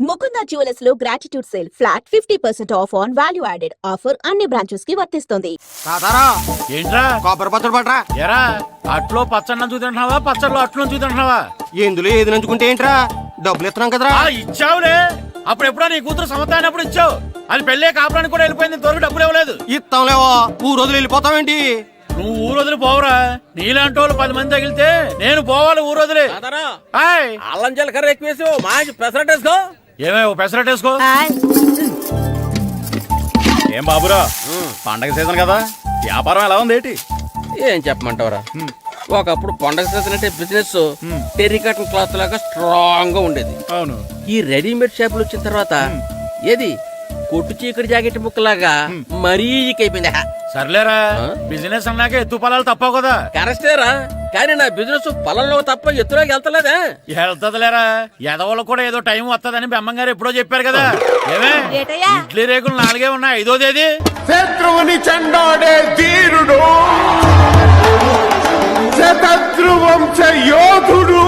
Mukunda jewellers లో gratitude sale flat 50% of on value added offer అన్ని branches కి వర్తిస్తుంది. ఏంట్రా కొబ్బరి పచ్చడి పట్రా. ఎరా అట్లో పచ్చడి నంచు తింటున్నావా పచ్చడిలో అట్లు నంచు తింటున్నావా? ఎందులో ఏది నంచుకుంటే ఏంట్రా, డబ్బులు ఇస్తున్నాం కదరా. ఇచ్చావులే, అప్పుడు ఎప్పుడో నీ కూతురు సమతాయినప్పుడు ఇచ్చావు. అది పెళ్ళే కాపురానికి కూడా వెళ్ళిపోయింది, ఇంతవరకు డబ్బులు ఇవ్వలేదు. ఇస్తాంలేవో, ఊరోజులు వెళ్ళిపోతావేంటి? నువ్వు ఊరొదిలి పోవురా, నీలాంటి వాళ్ళు 10 మంది తగిలితే నేను పోవాలి ఊరొదిలి. అల్లం జీలకర్ర ఎక్కువేసి మంచి పెసరట్ వేసుకో. ఏమే పెసరట్ వేసుకో. ఏం బాబురా, పండగ సీజన్ కదా, వ్యాపారం ఎలా ఉంది ఏంటి? ఏం చెప్పమంటావరా, ఒకప్పుడు పండగ సీజన్ అంటే బిజినెస్ టెర్రికాటన్ క్లాత్ లాగా స్ట్రాంగ్ గా ఉండేది. అవును, ఈ రెడీమేడ్ షాపులు వచ్చిన తర్వాత ఏది కొట్టు చీకటి జాకెట్ ముక్కలాగా మరీ అయిపోయింది. సర్లేరా, బిజినెస్ అన్నాక ఎత్తు పొలాలు తప్పవు కదా. కరెక్టేరా, కానీ నా బిజినెస్ పొలంలో తప్ప ఎత్తులోకి వెళ్తలేదా? వెళ్తదిలేరా, ఎదవలకు కూడా ఏదో టైం వస్తుందని బెమ్మంగారు ఎప్పుడో చెప్పారు కదా. ఏమే ఇడ్లీ రేకులు 4 ఉన్నాయి, 5వ తేదీ. శత్రువుని చెండాడే ధీరుడు, శతద్రు వంశ యోధుడు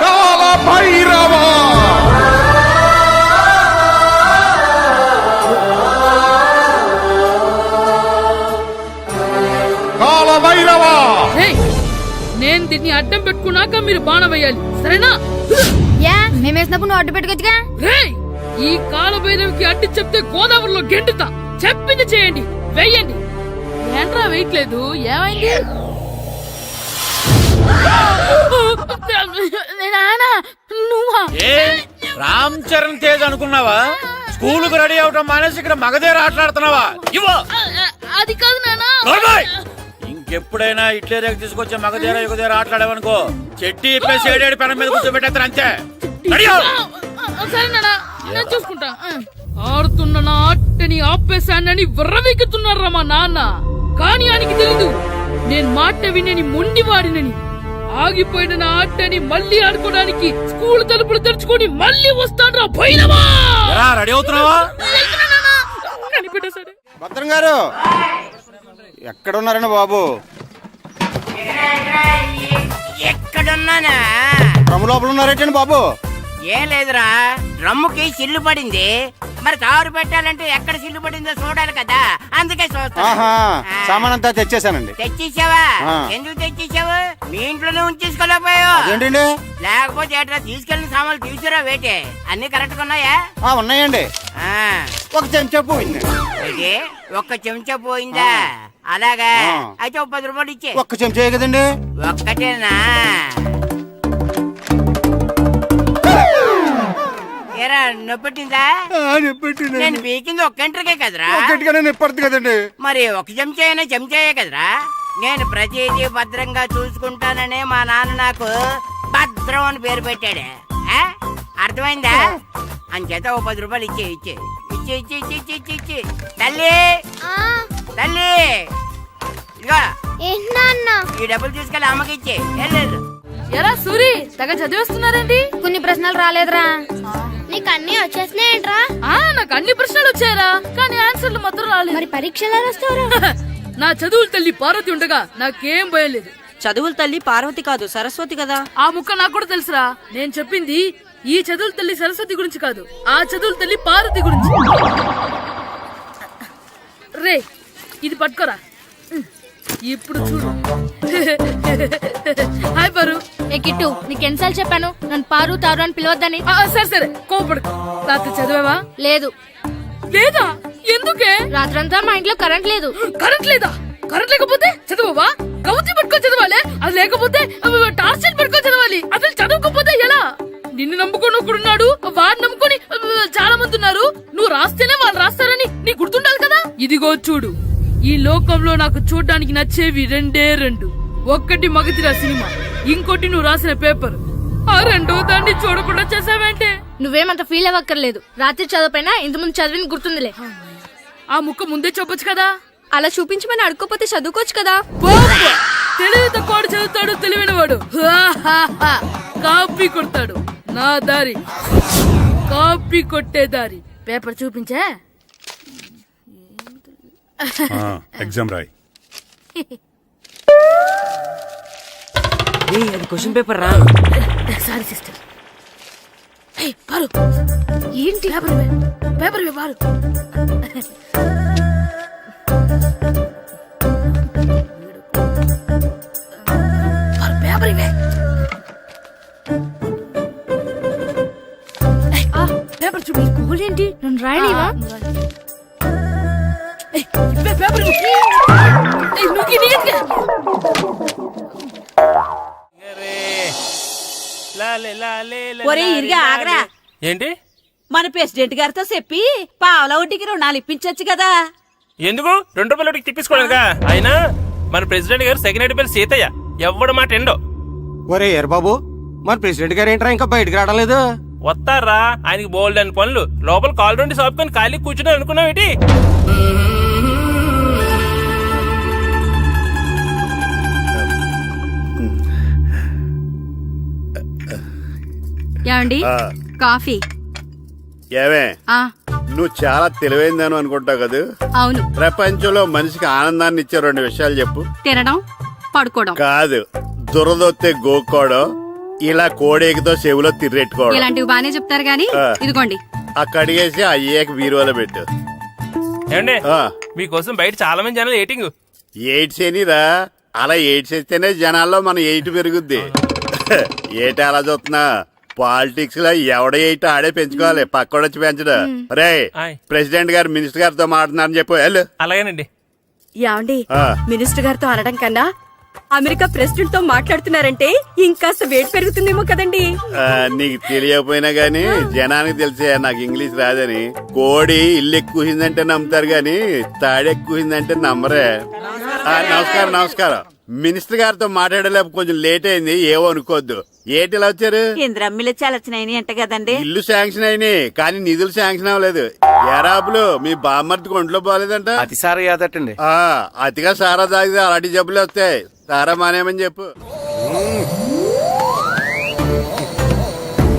కాల భైరవ. కాల భైరవ, నేను దీన్ని అడ్డం పెట్టుకున్నాక మీరు బాణం వేయాలి, సరేనా? మేమేసినప్పుడు నువ్వు అడ్డు పెట్టుకోవచ్చుగా. ఈ కాలభైరవికి అడ్డు చెప్తే గోదావరిలో గెంటుతా. చెప్పింది చేయండి, వెయ్యండి. ఏంట్రా వెయ్యట్లేదు, ఏమైంది? నువ్వా? రామ్ చరణ్ తేజ్ అనుకున్నావా? స్కూల్ కు రెడీ అవటం మానేసి ఇక్కడ మగధీర ఆటలాడుతున్నావా? అది కాదు నానా. ఇంకెప్పుడైనా ఇట్లే రేపు తీసుకొచ్చే మగధీర యుగధీర ఆటలాడేవనుకో, చెట్టి ఇప్పేసి 7 పెనం మీద కూర్చోబెట్టేస్తారు అంతే. సరే నానా, నేను చూసుకుంటా. ఆడుతున్న నా ఆటని ఆపేశానని విర్రవీగుతున్నారా మా నాన్న. కానీ ఆయనకి తెలీదు నేను మాట వినని మొండివాడినని. ఆగిపోయిన నా ఆటని మళ్ళీ ఆడుకోవడానికి స్కూల్ తలుపులు తెరుచుకొని మళ్ళీ వస్తాను రా భైరవా. రెడీ అవుతున్నావా? కనిపెట్టా సరే. భద్రం గారు ఎక్కడున్నారండి బాబు? ఎక్కడున్నానా? డ్రమ్ లోపల ఉన్నారేటండి బాబు? ఏం లేదురా, డ్రమ్ముకి సిల్లు పడింది. మరి కారు పెట్టాలంటే ఎక్కడ సిల్లు పడిందో చూడాలి కదా, అందుకే సామాన్ అంతా తెచ్చేసానండి. తెచ్చేసావా? ఎందుకు తెచ్చేసావు? మీ ఇంట్లోనే ఉంచేసుకోలేకపోయావు ఏంటండి? లేకపోతే ఎట్లా తీసుకెళ్లిన సామాన్లు తీసుకురా వేటే. అన్ని కరెక్ట్ గా ఉన్నాయా? ఉన్నాయండి. ఒక చెంచా పోయింది. ఒక్క చెంచా పోయిందా? అలాగా, అయితే 10 రూపాయలు ఇచ్చే. ఒక్క చెంచా కదండి? ఒక్కటేనా? ఏరా నొప్పెట్టిందా? నేను పీకింది ఒక్క గంటకే కదరా. నొప్పడుతుంది కదండి. మరి ఒక చెంచా అయినా చెంచాయే కదరా. నేను ప్రతిదీ భద్రంగా చూసుకుంటాననే మా నాన్న నాకు భద్రం అని పేరు పెట్టాడు. అర్థమైందా? అంచేత 10 రూపాయలు ఇచ్చే. తల్లి తల్లి, ఇదిగో ఈ డబ్బులు తీసుకెళ్ళి అమ్మకి ఇచ్చే. ఎరా సూరి, తెగ చదివేస్తున్నారండి. కొన్ని ప్రశ్నలు రాలేదురా. నీకు అన్ని వచ్చేసినాయంట్రా? నాకు అన్ని ప్రశ్నలు వచ్చాయరా, కానీ ఆన్సర్లు మాత్రం రాలేదు. మరి పరీక్షలు వస్తావురా? నా చదువుల తల్లి పార్వతి ఉండగా నాకేం భయం లేదు. చదువుల తల్లి పార్వతి కాదు, సరస్వతి కదా. ఆ ముక్క నాకు కూడా తెలుసురా. నేను చెప్పింది ఈ చదువుల తల్లి సరస్వతి గురించి కాదు, ఆ చదువుల తల్లి పార్వతి గురించి. రే, ఇది పట్టుకోరా. ఇప్పుడు చూడు. హాయ్ పారు. ఏ కిట్టు, నీకు ఎన్నిసార్లు చెప్పాను నన్ను పారు తారు అని పిలవద్దని? సరే కోపడుకో. రాత్రి చదివావా? లేదు. లేదా? ఎందుకే? రాత్రంతా మా ఇంట్లో కరెంట్ లేదు. కరెంట్ లేదా? కరెంట్ లేకపోతే చదవవా? కవచి పట్టుకొని చదవాలి. అది లేకపోతే టార్చ్ పట్టుకొని చదవాలి. అసలు చదవకపోతే ఎలా? నిన్ను నమ్ముకొని ఒకడున్నాడు, వాడిని నమ్ముకొని చాలా మంది ఉన్నారు. నువ్వు రాస్తేనే వాళ్ళు రాస్తారని నీ గుర్తుండాలి కదా. ఇదిగో చూడు, ఈ లోకంలో నాకు చూడ్డానికి నచ్చేవి 2. ఒక్కటి మగధీర సినిమా, ఇంకోటి నువ్వు రాసిన పేపర్. ఆ 2వ దాన్ని చూడకుండా చేసావేంటే? నువ్వేమంత ఫీల్ అవ్వక్కర్లేదు. రాత్రి చదవపోయినా ఇంతకుముందు చదివిన గుర్తుందిలే. ఆ ముక్క ముందే చెప్పొచ్చు కదా. అలా చూపించమని అడుక్కోపోతే చదువుకోవచ్చు కదా. తెలివి తక్కువ చదువుతాడు, తెలివైన వాడు కాపీ కొడతాడు. నా దారి కాపీ కొట్టే దారి. పేపర్ చూపించే. ఎగ్జామ్ రాయి. అది క్వశ్చన్ పేపర్ రా. Sorry sister. వారు ఏంటి పేపర్ ఇవ్వ వారు పేపర్ ఇవే పేపర్ చూపి ఏంటి నన్ను రాయలేవా ఇవే పేపర్ ఒరే ఇరిగా ఆగరా. ఏంటి మన ప్రెసిడెంట్ గారితో చెప్పి పావలా వడ్డీకి రుణాలు ఇప్పించొచ్చు కదా. ఎందుకు 2 రూపాయలు తిప్పించుకోలేదుగా. అయినా మన ప్రెసిడెంట్ గారు సెకండ్ హెడ్ పేరు సీతయ్య, ఎవ్వడు మాట ఎండో. ఒరే ఎర్ బాబు మరి ప్రెసిడెంట్ గారు ఏంట్రా ఇంకా బయటకు రావడం వస్తారా, ఆయనకి బోల్డ్ అని పనులు. లోపల కాల్ రెండు సాపుకొని ఖాళీ కూర్చుని అనుకున్నావు ఏంటి? ఏమండి కాఫీ? ఏమే ఆ నువ్వు చాలా తెలివైందని అనుకుంటావు కదా. అవును. ప్రపంచంలో మనిషికి ఆనందాన్ని ఇచ్చే 2 విషయాలు చెప్పు. తినడం, పడుకోవడం. కాదు, దురదొత్తే గోక్కోవడం, ఇలా కోడేకితో చెవులో తిర్రెట్టుకోవడం. ఇలాంటివి బానే చెప్తారు గానీ ఇదిగోండి. ఆ కడిగేసి అయ్యాక బీరువాలో పెట్టు. ఏమండి మీకోసం బయట చాలా మంది జనాలు ఏటింగ్. ఎయిడ్స్ ఏనిరా, అలా ఎయిడ్స్ వేస్తేనే జనాల్లో మన ఎయిట్ పెరుగుద్ది. ఏటి అలా చూస్తున్నా, పాలిటిక్స్ లో ఎవడ ఎయిట్ ఆడే పెంచుకోవాలి, పక్కడొచ్చి పెంచడం. రే ప్రెసిడెంట్ గారు మినిస్టర్ గారితో మాట్లాడుతున్నారని చెప్పు. వెళ్ళు. అలాగేనండి. ఏమండి మినిస్టర్ గారితో అనడం కన్నా అమెరికా ప్రెసిడెంట్ తో మాట్లాడుతున్నారంటే ఇంకాస్త వేడి పెరుగుతుందేమో కదండి. నీకు తెలియకపోయినా గానీ జనానికి తెలిసే నాకు ఇంగ్లీష్ రాదని. కోడి ఇల్లు ఎక్కువసిందంటే నమ్ముతారు గాని తాడెక్కువసిందంటే నమ్మరే. నమస్కారం నమస్కారం. మినిస్టర్ గారితో మాట్లాడలేక కొంచెం లేట్ అయింది, ఏవో అనుకోవద్దు. ఏంటి ఇలా వచ్చారు? ఇంద్రమ్మిలు చాలచ్చినాయని అంట కదండి. ఇల్లు శాంక్షన్ అయినాయి కానీ నిధులు శాంక్షన్ అవ్వలేదు. ఎరాబులు మీ బామ్మర్తికి ఒంట్లో పోలేదంట. అతిసారి యాదటండి. అతిగా సారా తాగితే అలాంటి జబ్బులు వస్తాయి. సారా మానేమని చెప్పు.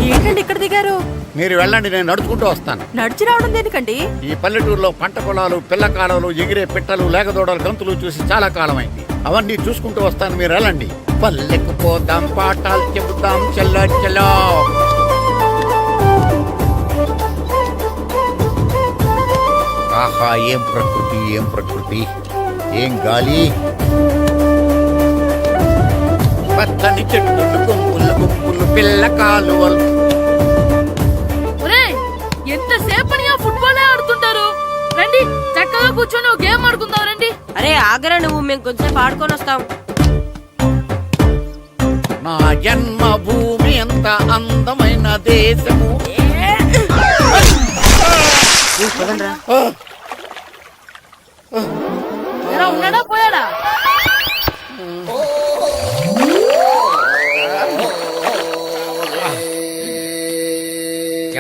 ఏంటండి ఇక్కడ దిగారు? మీరు వెళ్ళండి, నేను నడుచుకుంటూ వస్తాను. నడిచి రావడం దేనికండి? ఈ పల్లెటూరులో పంట పొలాలు, పిల్ల కాలాలు, ఎగిరే పిట్టలు, లేగదోడలు, గంతులు చూసి చాలా కాలం అయింది. అవన్నీ చూసుకుంటూ వస్తాను, మీరు వెళ్ళండి. పల్లెకు పోదాం, పాఠాలు చెబుతాం, చల్లో చలో. ఆహా, ఏం ప్రకృతి, ఏం ప్రకృతి, ఏం గాలి. పచ్చని చెట్లు, గుంపులు గుంపులు, పిల్ల కాలువలు. ఎంతసేపని ఫుట్బాల్ ఆడుతుంటారు. రండి చక్కగా కూర్చొని ఒక గేమ్ ఆడుకుందాం. రండి. అరే ఆగరా నువ్వు, మేము కొంచెం ఆడుకొని వస్తాం. నా జన్మభూమి ఎంత అందమైన దేశము. ఎలా ఉన్నాడా పోయాడా?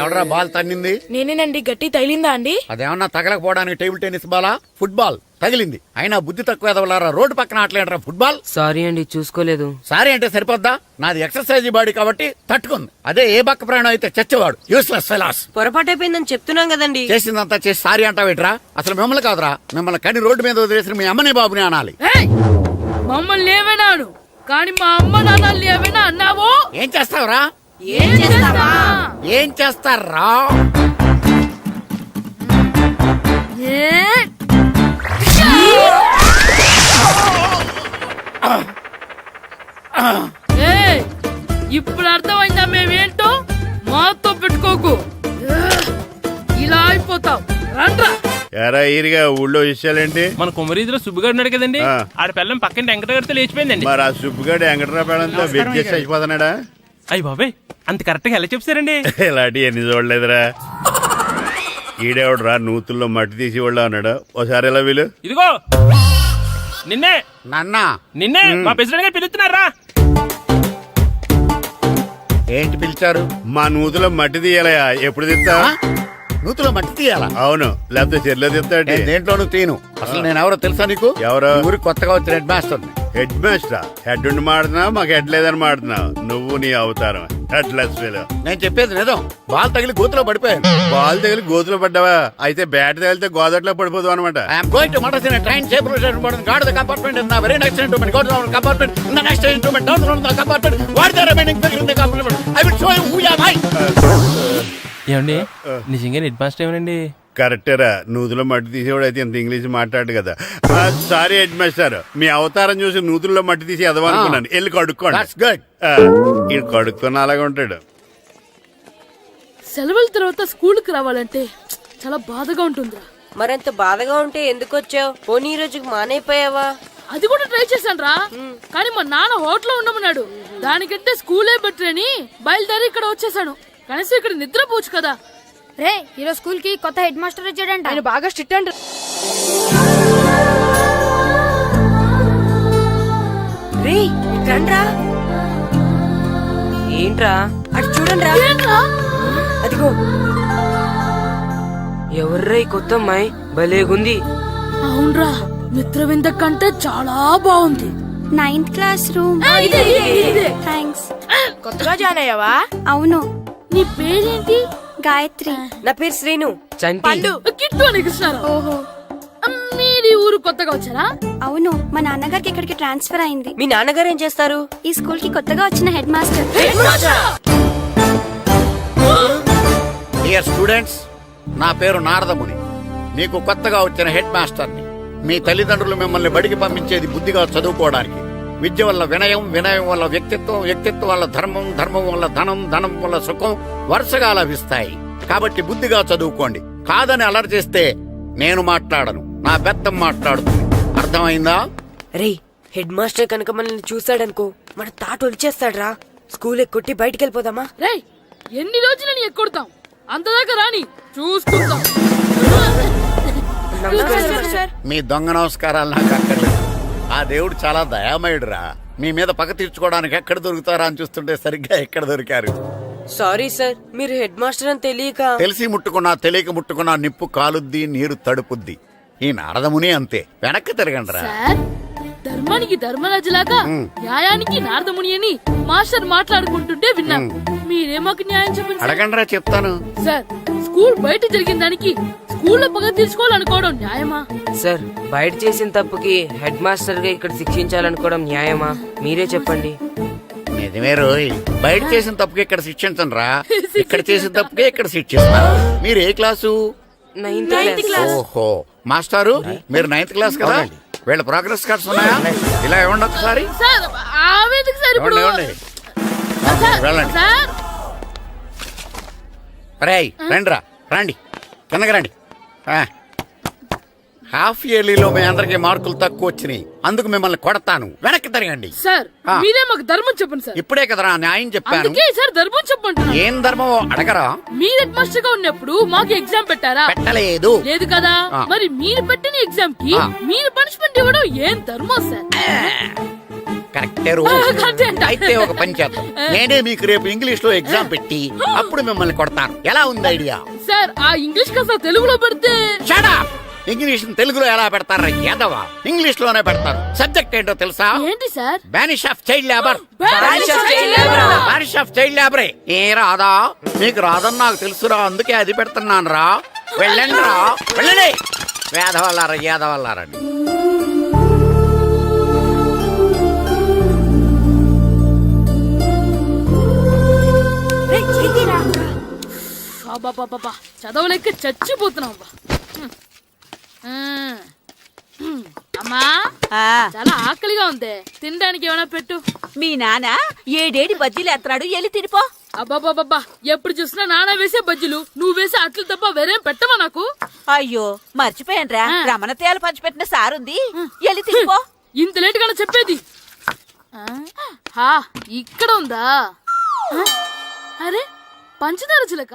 ఎవడరా బాల్ తన్నింది? నేనేనండి. గట్టి తగిలిందా అండి? అదేమన్నా తగలకపోవడానికి టేబుల్ టెన్నిస్ బాలా, ఫుట్బాల్ తగిలింది. అయినా బుద్ధి తక్కువ ఎదవలారా, రోడ్డు పక్కన ఆటలేడరా ఫుట్బాల్. సారీ అండి, చూసుకోలేదు. సారీ అంటే సరిపోద్దా? నాది ఎక్సర్సైజ్ బాడీ కాబట్టి తట్టుకుంది. అదే ఏ బక్క ప్రాణం అయితే చచ్చేవాడు. Useless fellas. పొరపాటు అయిపోయిందని చెప్తున్నాం కదండి. చేసిందంతా చేసి సారీ అంటావేట్రా? అసలు మిమ్మల్ని కాదురా, మిమ్మల్ని కని రోడ్డు మీద వదిలేసిన మీ అమ్మని బాబుని అనాలి. మమ్మల్ని ఏమైనాడు కానీ మా అమ్మ నాన్నల్ని ఏమైనా అన్నావో ఏం చేస్తావురా? ఏం చేస్తావా? ఏం చేస్తారా? ఇప్పుడు అర్థమైందా మేమేంటో? మాతో పెట్టుకోకు, ఇలా అయిపోతావు. రండ్రా. ఎరా ఈరిగా ఊళ్ళో విషయాలేంటి? మన కుమరీధిలో సుబ్బుగాడు ఉన్నాడు కదండి, ఆడ పిల్లం పక్కన వెంకటగారితో లేచిపోయిందండి. మరి ఆ సుబ్బుగాడు వెంకటరాపేడంతో వెయిట్ చేసి అయిపోతున్నాడా? అయ్యి బాబాయ్, అంత కరెక్ట్ గా ఎలా చెప్తారండి? ఇలాంటి ఎన్ని చూడలేదురా. ఈడేవడరా నూతుల్లో మట్టి తీసి వాళ్ళు అన్నాడు. ఒకసారి ఎలా వీలు? ఇదిగో నిన్నే నాన్నా, నిన్నే మా ప్రెసిడెంట్ గారు పిలుస్తున్నారా? ఏంటి పిలిచారు? మా నూతులో మట్టి తీయాలయా. ఎప్పుడు తీస్తా? నూతులో మట్టి తీయాలా? అవును, లేకపోతే చెర్లో తీస్తాడు. దేంట్లోనూ తీను. అసలు నేను ఎవరో తెలుసా నీకు? ఎవరో? ఊరికి కొత్తగా వచ్చిన head master. Head master? Head ఉండి మాడుతున్నావు, మాకు హెడ్ లేదని మాడుతున్నావు. నువ్వు నీ అవతారం హెడ్ లెస్ ఫెలో. నేను చెప్పేది నిజం. బాల్ తగిలి గోతులో పడిపోయాను. బాల్ తగిలి గోతులో పడ్డావా? అయితే బ్యాట్ తగిలితే గోదట్లో పడిపోదు అనమాట. I'm going to murders in a train shape guard the compartment in the very next instrument. Go to the compartment in the next instrument. Down the compartment. What the remaining figure in the compartment. I will show you who you are. ఏమండి నిజంగా head master ఏమనండి? కరెక్టేరా, నూతులో మట్టి తీసేవాడు అయితే ఇంత English మాట్లాడు కదా. Sorry head master, మీ అవతారం చూసి నూతుల్లో మట్టి తీసి ఎదవనుకున్నాను. వెళ్ళి కడుక్కోండి. ఈడు కడుక్కొని అలాగే ఉంటాడు. సెలవుల తర్వాత స్కూల్కి రావాలంటే చాలా బాధగా ఉంటుందిరా. మరంత బాధగా ఉంటే ఎందుకు వచ్చావు? పోనీ ఈ రోజుకి మానైపోయావా? అది కూడా ట్రై చేశాను రా, కానీ మా నాన్న హోటల్లో ఉండమన్నాడు. దానికంటే స్కూలే బెటర్ అని బయలుదేరి ఇక్కడ వచ్చేసాను. కనీసం ఇక్కడ నిద్రపోవచ్చు కదా. రే ఈరోజు స్కూల్ కి కొత్త హెడ్ మాస్టర్ వచ్చాడంట. ఆయన బాగా స్ట్రిక్ట్ అంట. రే రండ్రా. ఏంట్రా అటు చూడండిరా. అదిగో ఎవర్రా ఈ కొత్త అమ్మాయి? భలేగుంది. అవునరా, మిత్రవింద కంటే చాలా బాగుంది. 9th class room. థ్యాంక్స్. కొత్తగా జాయిన్ అయ్యావా? అవును. నీ పేరేంటి? గాయత్రి. నా పేరు శ్రీను. చంటి. కిట్టు అని కృష్ణారావు. ఓహో. మీరు ఊరు కొత్తగా వచ్చారా? అవును, మా నాన్నగారికి ఇక్కడికి ట్రాన్స్ఫర్ అయింది. మీ నాన్నగారు ఏం చేస్తారు? ఈ స్కూల్ కి కొత్తగా వచ్చిన హెడ్ మాస్టర్. డియర్ స్టూడెంట్స్, నా పేరు నారదముని. మీకు కొత్తగా వచ్చిన హెడ్ మాస్టర్ని. మీ తల్లిదండ్రులు మిమ్మల్ని బడికి పంపించేది బుద్ధిగా చదువుకోవడానికి. విద్య వల్ల వినయం, వినయం వల్ల వ్యక్తిత్వం, వ్యక్తిత్వం వల్ల ధర్మం, ధర్మం వల్ల ధనం, ధనం వల్ల సుఖం వరుసగా లభిస్తాయి. కాబట్టి బుద్ధిగా చదువుకోండి. కాదని అలర్ చేస్తే నేను మాట్లాడను, నా పెద్దం మాట్లాడుతుంది. అర్థమైందా? రే హెడ్ మాస్టర్ కనుక మనల్ని చూసాడనుకో మన తాట వచ్చేస్తాడ్రా. స్కూల్ ఎక్కొట్టి బయటికి వెళ్ళిపోదామా? రే ఎన్ని రోజులు నీ ఎక్కొడతాం? అంతదాకా రాని చూసుకుంటాం. మీ దొంగ నమస్కారాలు నాకు అక్కర్లేదు. ఆ దేవుడు చాలా దయామయుడురా. మీ మీద పగ తీర్చుకోవడానికి ఎక్కడ దొరుకుతారా అని చూస్తుంటే సరిగ్గా ఎక్కడ దొరికారు. సారీ సార్, మీరు హెడ్ మాస్టర్ అని తెలియక. తెలిసి ముట్టుకున్నా తెలియక ముట్టుకున్నా నిప్పు కాలుద్ది, నీరు తడుపుద్ది. ఈ నారదముని అంతే. వెనక్కి తిరగండిరా. సార్, ధర్మానికి ధర్మరాజులాగా న్యాయానికి నారదముని అని మాస్టర్ మాట్లాడుకుంటుంటే విన్నాం. మీరే మాకు న్యాయం చెప్పండి. అడగండిరా, చెప్తాను. సార్, స్కూల్ బయట జరిగిన దానికి స్కూల్లో పగ తీర్చుకోవాలనుకోవడం న్యాయమా? సార్, బయట చేసిన తప్పుకి హెడ్ మాస్టర్ గా ఇక్కడ శిక్షించాలనుకోవడం న్యాయమా? మీరే చెప్పండి. నిజమే రోయ్, బయట చేసిన తప్పుకి ఇక్కడ శిక్షించను రా. ఇక్కడ చేసిన తప్పుకే ఇక్కడ శిక్షిస్తారు. మీరు ఏ క్లాసు? 9th class. ఓహో, మాస్టారు మీరు 9th క్లాస్ కదా? వీళ్ళ ప్రోగ్రెస్ కార్డ్స్ ఉన్నాయా? ఇలా ఇవ్వండి ఒకసారి. సార్, ఆవేదకు సార్ ఇప్పుడు. ఇవ్వండి. వెళ్ళండి. సార్, రేయ్ రండిరా, రండి కిందకి రండి. హాఫ్ ఇయర్లీలో మీ అందరికి మార్కులు తక్కువ వచ్చినాయి, అందుకు మిమ్మల్ని కొడతాను. వెనక్కి తిరగండి. సార్ మీరే మాకు ధర్మం చెప్పండి సార్. ఇప్పుడే కదరా న్యాయం చెప్పాను. అందుకే సార్ ధర్మం చెప్పంటున్నా. ఏం ధర్మం అడగరా? మీరు హెడ్ మాస్టర్ గా ఉన్నప్పుడు మాకు ఎగ్జామ్ పెట్టారా? పెట్టలేదు. లేదు కదా. మరి మీరు పెట్టిన ఎగ్జామ్ కి మీరు పనిష్మెంట్ ఇవ్వడం ఏం ధర్మం సార్? కరెక్టే. అయితే ఒక పని చేద్దాం, నేనే మీకు రేపు ఇంగ్లీష్ లో ఎగ్జామ్ పెట్టి అప్పుడు మిమ్మల్ని కొడతాను. ఎలా ఉంది ఐడియా? సార్, ఆ ఇంగ్లీష్ కాస్త తెలుగులో పెడితే. Shut up! ఇంగ్లీష్ తెలుగులో ఎలా పెడతారా యాదవా? ఇంగ్లీష్ లోనే పెడతారు. సబ్జెక్ట్ ఏంటో తెలుసా? ఏంటి sir? Banish of child labour. Banish of child లేబరే. ఏ రాదా? మీకు రాదని నాకు తెలుసురా, అందుకే అది పెడుతున్నాను రా. వెళ్ళండి రా, వెళ్ళండి. వేదవల్లారా, యాదవల్లారండి. చదవలేక చచ్చిపోతున్నావు. అమ్మా, చాలా ఆకలిగా ఉంది, తినడానికి ఏమైనా పెట్టు. మీ నాన్న ఏడేడి బజ్జీలు ఎత్తాడు, ఎల్లి తినిపో. అబ్బాబాబా, ఎప్పుడు చూసినా నాన్న వేసే బజ్జీలు, నువ్వు వేసే అట్లు తప్ప వేరేం పెట్టవా నాకు? అయ్యో మర్చిపోయానురా, రమణ తేలు పంచిపెట్టిన సారుంది, ఎల్లి తినిపో. ఇంత లేట్ గా చెప్పేది. ఇక్కడ ఉందా? అరే పంచదార చిలక.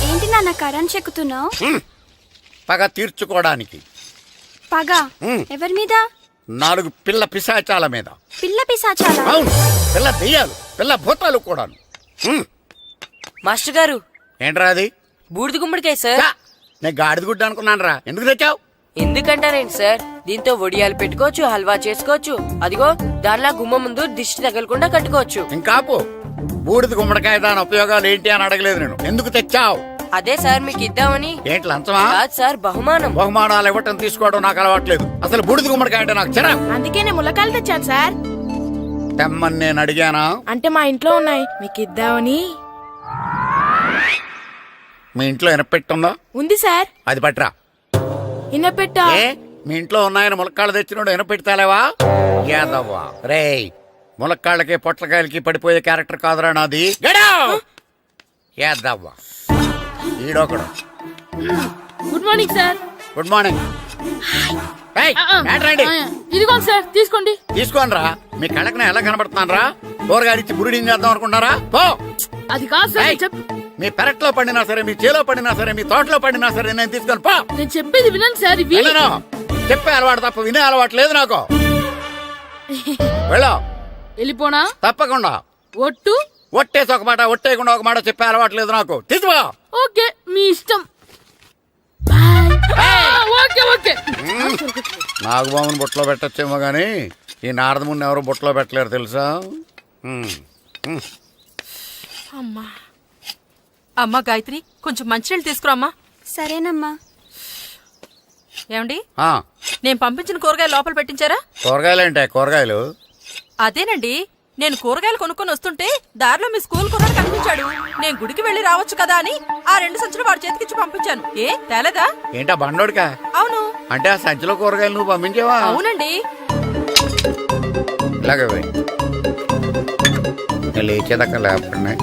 ఏంటి నాన్న కరెంట్ చెక్కుతున్నావు? పగ తీర్చుకోవడానికి. పగ ఎవరి మీద? 4 పిల్ల పిశాచాల మీద. పిల్ల పిశాచాలా? అవును, పిల్ల దెయ్యాలు, పిల్ల భూతాలు కూడాను. మాస్టర్ గారు, ఏంట్రా అది? బూడిద గుమ్మడికాయ సార్. నేను గాడిద గుడ్డ అనుకున్నాను రా. ఎందుకు తెచ్చావు? ఎందుకంటారేంటి సార్, దీంతో వడియాలు పెట్టుకోవచ్చు, హల్వా చేసుకోవచ్చు. అదిగో దానిలా గుమ్మ ముందు దిష్టి తగలకుండా కట్టుకోవచ్చు. ఇంకాపు, బూడిద గుమ్మడికాయ దాని ఉపయోగాలు ఏంటి అని అడగలేదు నేను. ఎందుకు తెచ్చావు? అదే సార్ మీకు ఇద్దామని. ఏంటి లంచమా? కాదు సార్, బహుమానం. బహుమానాలు ఇవ్వటం తీసుకోవడం నాకు అలవాట్లేదు. అసలు బూడిద గుమ్మడికాయ అంటే నాకు చిరాకు. అందుకే నేను ములకాయలు తెచ్చాను సార్. తెమ్మని నేను అడిగానా? అంటే మా ఇంట్లో ఉన్నాయి, మీకు ఇద్దామని. మీ ఇంట్లో ఎనపెట్టుందా? ఉంది సార్. అది పట్రా. ఇన్నపెట్టా? ఏ మీ ఇంట్లో ఉన్నాయని ములక్కాళ్ళు తెచ్చినోడు ఎనపెడతాలేవా? యాదవ్వా రేయ్, ములక్కాళ్ళకి పొట్లకాయలకి పడిపోయే క్యారెక్టర్ కాదురా నాది. యాదవ్వా ఈడొకడు. Good morning sir. Good morning. రండి ఇదిగోండి సార్, తీసుకోండి. తీసుకోనరా, మీ కళ్ళకి నేను ఎలా కనబడుతున్నాను రా? కూరగాయలిచ్చి బురిడింగ్ చేద్దాం అనుకుంటారా? పో. అది కాదు సార్. మీ పెరట్లో పండినా సరే, మీ చేలో పండినా సరే, మీ తోటలో పండినా సరే నేను తీసుకొని పో. నేను చెప్పేది వినండి సార్. ఇవి వెళ్ళను. చెప్పే అలవాటు తప్ప వినే అలవాటు లేదు నాకు. వెళ్ళో. వెళ్ళిపోనా? తప్పకుండా. ఒట్టు? ఒట్టేసి ఒక మాట, ఒట్టేయకుండా ఒక మాట చెప్పే అలవాటు లేదు నాకు. తీసుకో. ఓకే, మీ ఇష్టం. Okay okay. నాగబాబుని బుట్టలో పెట్టచ్చేమో గాని ఈ నారదముని ఎవరు బుట్టలో పెట్టలేరు తెలుసా? అమ్మా గాయత్రి, కొంచెం మంచినీళ్ళు తీసుకురామ్మా. సరేనమ్మా. ఏమండి, ఆ, నేను పంపించిన కూరగాయలు లోపల పెట్టించారా? కూరగాయలు ఏంటే? కూరగాయలు అదేనండి, నేను కూరగాయలు కొనుక్కొని వస్తుంటే దారిలో మీ స్కూల్ కుర్రాడు కనిపించాడు. నేను గుడికి వెళ్లి రావచ్చు కదా అని ఆ 2 సంచులు వాడి చేతికిచ్చి పంపించాను. ఏ తేలేదా? ఏంటా బండోడికా? అవును. అంటే ఆ సంచిలో కూరగాయలు నువ్వు పంపించావా? అవునండి. ఇలాగే లేచేదాకా లేపండి.